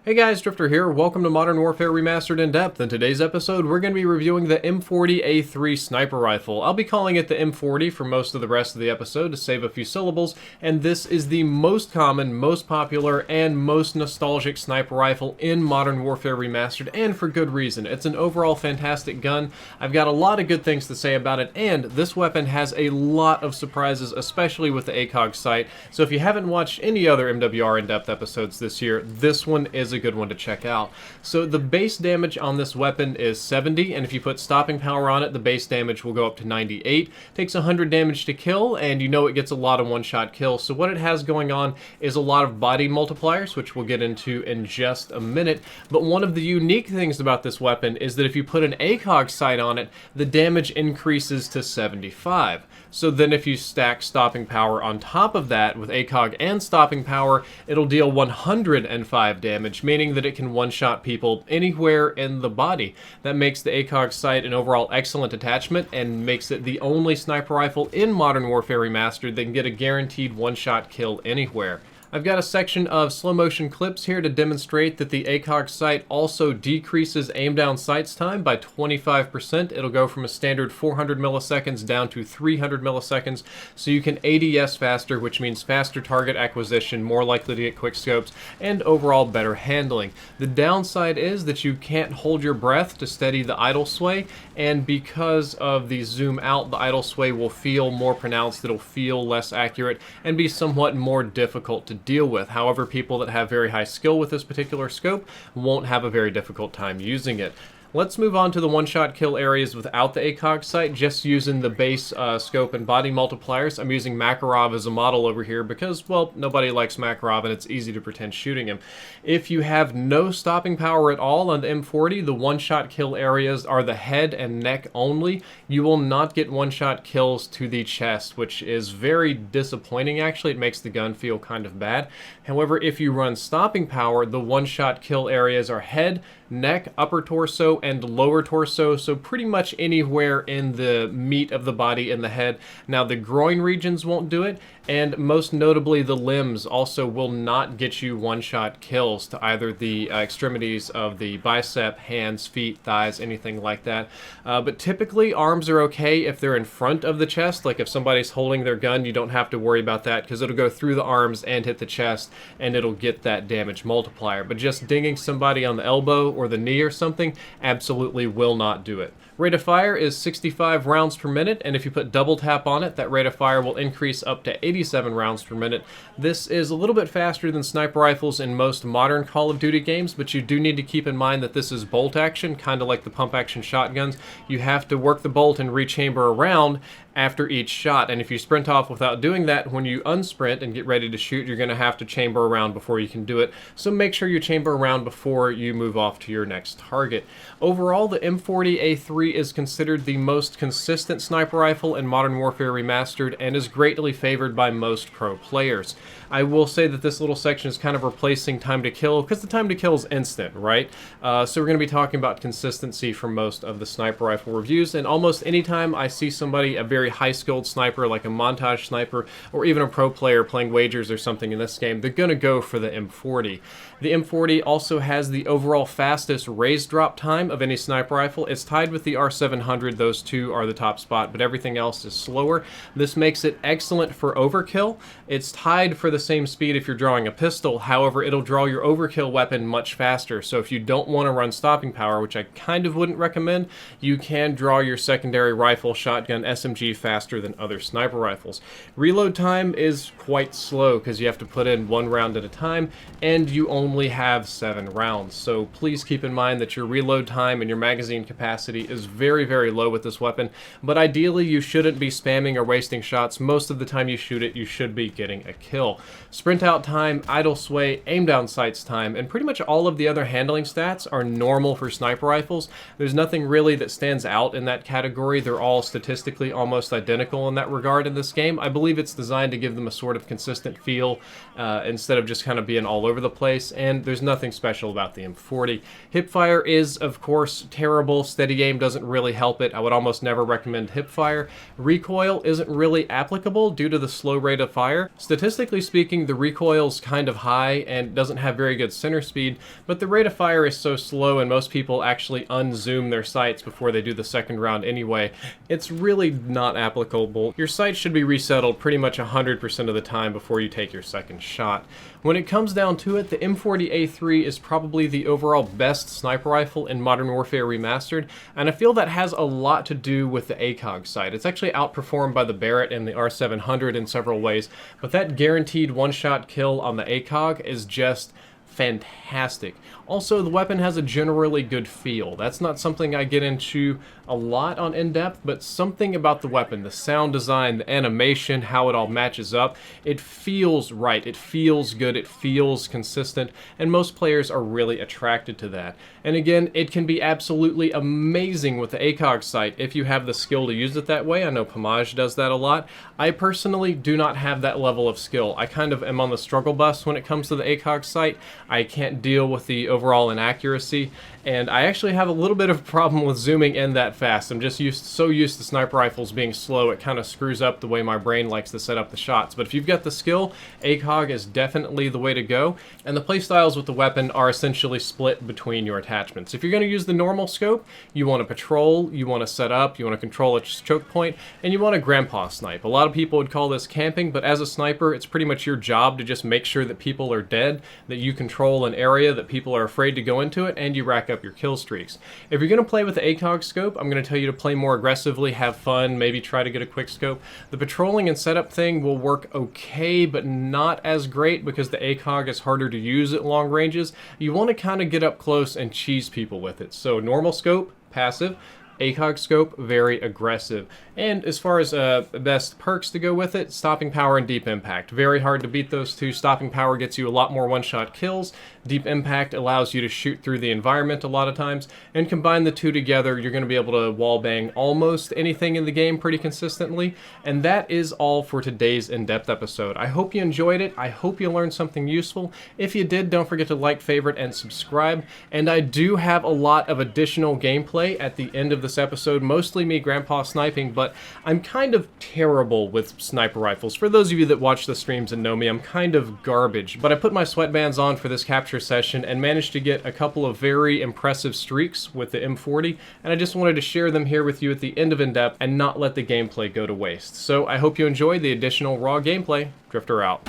Hey guys, Drifter here. Welcome to Modern Warfare Remastered in Depth. In today's episode, we're going to be reviewing the M40A3 sniper rifle. I'll be calling it the M40 for most of the rest of the episode to save a few syllables, and this is the most common, most popular, and most nostalgic sniper rifle in Modern Warfare Remastered, and for good reason. It's an overall fantastic gun. I've got a lot of good things to say about it, and this weapon has a lot of surprises, especially with the ACOG sight. So if you haven't watched any other MWR in Depth episodes this year, this one is a good one to check out. So the base damage on this weapon is 70, and if you put stopping power on it, the base damage will go up to 98. Takes 100 damage to kill, and you know it gets a lot of one-shot kills. So what it has going on is a lot of body multipliers, which we'll get into in just a minute. But one of the unique things about this weapon is that if you put an ACOG sight on it, the damage increases to 75. So then if you stack stopping power on top of that with ACOG and stopping power, it'll deal 105 damage, meaning that it can one-shot people anywhere in the body. That makes the ACOG sight an overall excellent attachment and makes it the only sniper rifle in Modern Warfare Remastered that can get a guaranteed one-shot kill anywhere. I've got a section of slow motion clips here to demonstrate that the ACOG sight also decreases aim down sights time by 25%. It'll go from a standard 400 milliseconds down to 300 milliseconds, so you can ADS faster, which means faster target acquisition, more likely to get quick scopes, and overall better handling. The downside is that you can't hold your breath to steady the idle sway, and because of the zoom out, the idle sway will feel more pronounced, it'll feel less accurate, and be somewhat more difficult to deal with. However, people that have very high skill with this particular scope won't have a very difficult time using it. Let's move on to the one-shot kill areas without the ACOG sight, just using the base scope and body multipliers. I'm using Makarov as a model over here because, well, nobody likes Makarov and it's easy to pretend shooting him. If you have no stopping power at all on the M40, the one-shot kill areas are the head and neck only. You will not get one-shot kills to the chest, which is very disappointing actually. It makes the gun feel kind of bad. However, if you run stopping power, the one-shot kill areas are head, neck, upper torso, and lower torso, so pretty much anywhere in the meat of the body and the head. Now the groin regions won't do it, and most notably the limbs also will not get you one-shot kills to either the extremities of the bicep, hands, feet, thighs, anything like that. But typically arms are okay if they're in front of the chest. Like if somebody's holding their gun, you don't have to worry about that because it'll go through the arms and hit the chest and it'll get that damage multiplier. But just dinging somebody on the elbow or the knee or something absolutely will not do it. Rate of fire is 65 rounds per minute, and if you put double tap on it, that rate of fire will increase up to 87 rounds per minute. This is a little bit faster than sniper rifles in most modern Call of Duty games, but you do need to keep in mind that this is bolt action, kind of like the pump action shotguns. You have to work the bolt and rechamber around after each shot, and if you sprint off without doing that, when you unsprint and get ready to shoot, you're going to have to chamber around before you can do it. So make sure you chamber around before you move off to your next target. Overall, the M40A3 is considered the most consistent sniper rifle in Modern Warfare Remastered and is greatly favored by most pro players. I will say that this little section is kind of replacing time to kill because the time to kill is instant, right? So we're going to be talking about consistency for most of the sniper rifle reviews, and almost anytime I see somebody, a very high-skilled sniper like a montage sniper or even a pro player playing wagers or something in this game, they're going to go for the M40. The M40 also has the overall fastest raise drop time of any sniper rifle. It's tied with the R700, those two are the top spot, but everything else is slower. This makes it excellent for overkill. It's tied for the same speed if you're drawing a pistol, however it'll draw your overkill weapon much faster, so if you don't want to run stopping power, which I kind of wouldn't recommend, you can draw your secondary rifle, shotgun, SMG faster than other sniper rifles. Reload time is quite slow because you have to put in one round at a time, and you only have 7 rounds, so please keep in mind that your reload time and your magazine capacity is very, very low with this weapon, but ideally you shouldn't be spamming or wasting shots. Most of the time you shoot it, you should be getting a kill. Sprint out time, idle sway, aim down sights time, and pretty much all of the other handling stats are normal for sniper rifles. There's nothing really that stands out in that category. They're all statistically almost identical in that regard in this game. I believe it's designed to give them a sort of consistent feel instead of just kind of being all over the place, and there's nothing special about the M40. Hipfire is, of course, terrible. Steady aim doesn't doesn't really help it. I would almost never recommend hip fire. Recoil isn't really applicable due to the slow rate of fire. Statistically speaking, the recoil's kind of high and doesn't have very good center speed, but the rate of fire is so slow and most people actually unzoom their sights before they do the second round anyway. It's really not applicable. Your sights should be resettled pretty much 100% of the time before you take your second shot. When it comes down to it, the M40A3 is probably the overall best sniper rifle in Modern Warfare Remastered, and I feel that has a lot to do with the ACOG sight. It's actually outperformed by the Barrett and the R700 in several ways, but that guaranteed one-shot kill on the ACOG is just fantastic. Also, the weapon has a generally good feel. That's not something I get into a lot on In-Depth, but something about the weapon, the sound design, the animation, how it all matches up, it feels right, it feels good, it feels consistent, and most players are really attracted to that. And again, it can be absolutely amazing with the ACOG sight if you have the skill to use it that way. I know Pomage does that a lot. I personally do not have that level of skill. I kind of am on the struggle bus when it comes to the ACOG sight. I can't deal with the overall inaccuracy, and I actually have a little bit of a problem with zooming in that fast. I'm just so used to sniper rifles being slow, it kind of screws up the way my brain likes to set up the shots. But if you've got the skill, ACOG is definitely the way to go, and the playstyles with the weapon are essentially split between your attachments. If you're going to use the normal scope, you want to patrol, you want to set up, you want to control a choke point, and you want to grandpa snipe. A lot of people would call this camping, but as a sniper, it's pretty much your job to just make sure that people are dead, that you control an area, that people are afraid to go into it, and you rack up your kill streaks. If you're going to play with the ACOG scope, I'm going to tell you to play more aggressively, have fun, maybe try to get a quick scope. The patrolling and setup thing will work okay, but not as great because the ACOG is harder to use at long ranges. You want to kind of get up close and cheese people with it. So normal scope, passive. ACOG scope, very aggressive. And as far as best perks to go with it, stopping power and deep impact. Very hard to beat those two. Stopping power gets you a lot more one-shot kills. Deep impact allows you to shoot through the environment a lot of times. And combine the two together, you're going to be able to wallbang almost anything in the game pretty consistently. And that is all for today's in-depth episode. I hope you enjoyed it. I hope you learned something useful. If you did, don't forget to like, favorite, and subscribe. And I do have a lot of additional gameplay at the end of this episode, mostly me grandpa sniping, but I'm kind of terrible with sniper rifles. For those of you that watch the streams and know me, I'm kind of garbage, but I put my sweatbands on for this capture session and managed to get a couple of very impressive streaks with the M40, and I just wanted to share them here with you at the end of In-Depth and not let the gameplay go to waste. So I hope you enjoy the additional raw gameplay. Drifter out.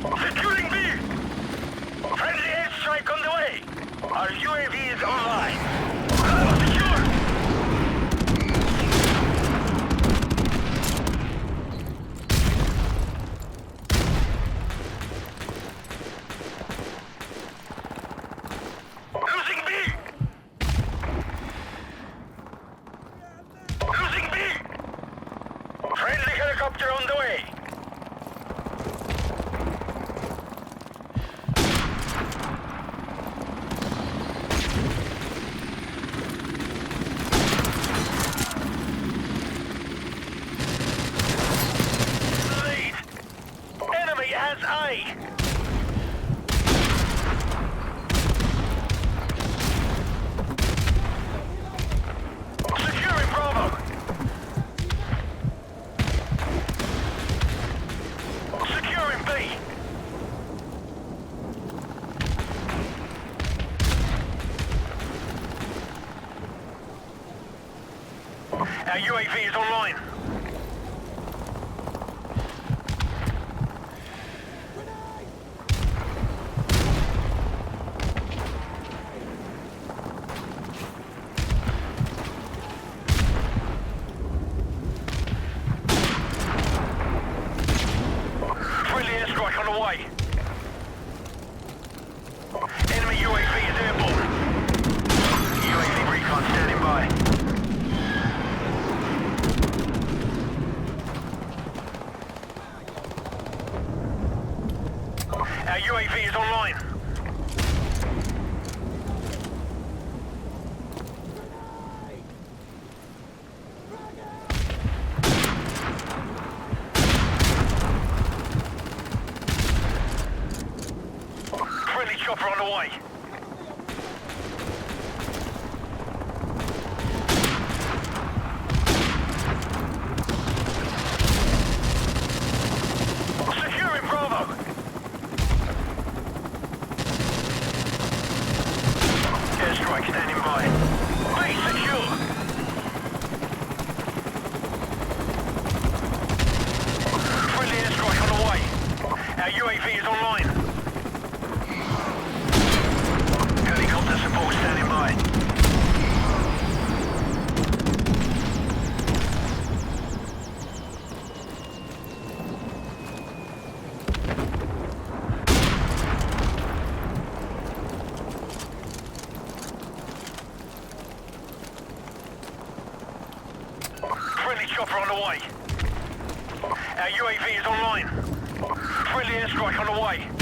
Securing B! Friendly airstrike on the way! Our UAV is online! Secure! Losing B! Losing B! Friendly helicopter on the way! As I. Securing Bravo. Securing B. Our UAV is online. On the way. Enemy UAV is airborne. UAV recon standing by. Our UAV is online. Our UAV is online. Friendly airstrike on the way.